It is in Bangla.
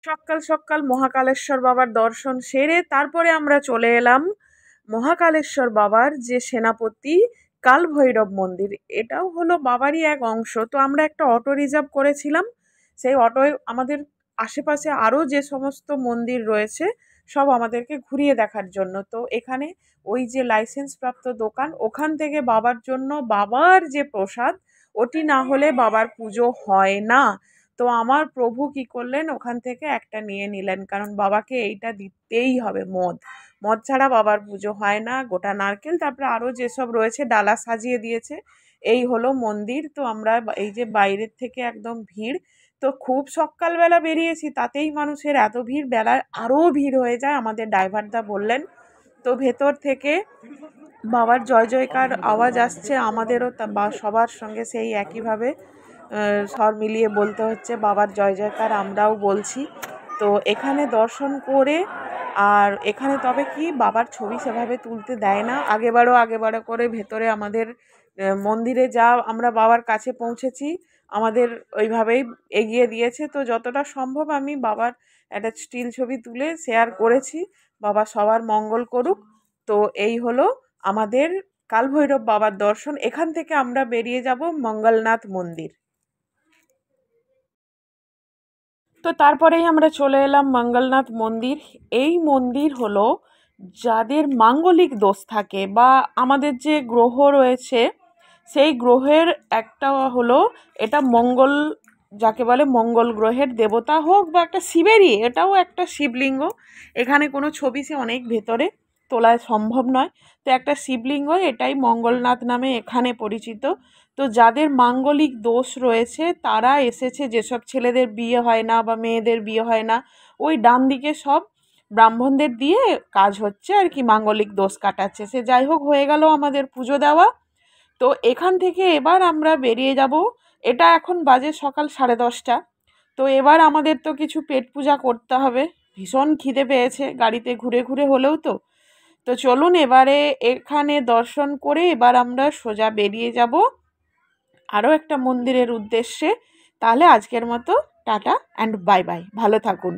সকাল সকাল মহাকালেশ্বর বাবার দর্শন সেরে তারপরে আমরা চলে এলাম মহাকালেশ্বর বাবার যে সেনাপতি কাল ভৈরব মন্দির। এটাও হলো বাবারই এক অংশ। তো আমরা একটা অটো রিজার্ভ করেছিলাম, সেই অটোয় আমাদের আশেপাশে আরও যে সমস্ত মন্দির রয়েছে সব আমাদেরকে ঘুরিয়ে দেখার জন্য। তো এখানে ওই যে লাইসেন্স প্রাপ্ত দোকান, ওখান থেকে বাবার জন্য বাবার যে প্রসাদ, ওটি না হলে বাবার পুজো হয় না। তো আমার প্রভু কি করলেন, ওখান থেকে একটা নিয়ে নিলেন, কারণ বাবাকে এইটা দিতেই হবে। মদ মদ ছাড়া বাবার পুজো হয় না। গোটা নারকেল, তারপরে আরও যেসব রয়েছে ডালা সাজিয়ে দিয়েছে। এই হলো মন্দির। তো আমরা এই যে বাইরের থেকে একদম ভিড়, তো খুব সকালবেলা বেরিয়েছি তাতেই মানুষের এত ভিড়, বেলায় আরও ভিড় হয়ে যায়। আমাদের ড্রাইভারদা বললেন। তো ভেতর থেকে বাবার জয় জয়কার আওয়াজ আসছে, আমাদেরও বা সবার সঙ্গে সেই একইভাবে স্বর মিলিয়ে বলতে হচ্ছে বাবার জয় জয়কার, আমরাও বলছি। তো এখানে দর্শন করে, আর এখানে তবে কি বাবার ছবি সেভাবে তুলতে দেয় না। আগেবারও করে ভেতরে আমাদের মন্দিরে যা আমরা বাবার কাছে পৌঁছেছি আমাদের ওইভাবেই এগিয়ে দিয়েছে। তো যতটা সম্ভব আমি বাবার একটা স্টিল ছবি তুলে শেয়ার করেছি। বাবা সবার মঙ্গল করুক। তো এই হলো আমাদের কালভৈরব বাবার দর্শন। এখান থেকে আমরা বেরিয়ে যাব মঙ্গলনাথ মন্দির। তো তারপরেই আমরা চলে এলাম মঙ্গলনাথ মন্দির। এই মন্দির হলো যাদের মাঙ্গলিক দোষ থাকে, বা আমাদের যে গ্রহ রয়েছে সেই গ্রহের একটা হলো, এটা মঙ্গল যাকে বলে, মঙ্গল গ্রহের দেবতা হোক বা একটা শিবেরই, এটাও একটা শিবলিঙ্গ। এখানে কোনো ছবি সে অনেক ভেতরে তোলা সম্ভব নয়। তো একটা শিবলিঙ্গ, এটাই মঙ্গলনাথ নামে এখানে পরিচিত। তো যাদের মাঙ্গলিক দোষ রয়েছে তারা এসেছে, যেসব ছেলেদের বিয়ে হয় না বা মেয়েদের বিয়ে হয় না, ওই ডান দিকে সব ব্রাহ্মণদের দিয়ে কাজ হচ্ছে আর কি, মাঙ্গলিক দোষ কাটাচ্ছে। সে যাই হোক, হয়ে গেল আমাদের পুজো দেওয়া। তো এখান থেকে এবার আমরা বেরিয়ে যাব। এটা এখন বাজে সকাল 10:30। তো এবার আমাদের তো কিছু পেট পূজা করতে হবে। ভীষণ খিদে পেয়েছে, গাড়িতে ঘুরে ঘুরে হলেও তো। তো চলুন এবারে এখানে দর্শন করে এবার আমরা সোজা বেরিয়ে যাব আরও একটা মন্দিরের উদ্দেশ্যে। তাহলে আজকের মতো টাটা অ্যান্ড বাই বাই, ভালো থাকুন।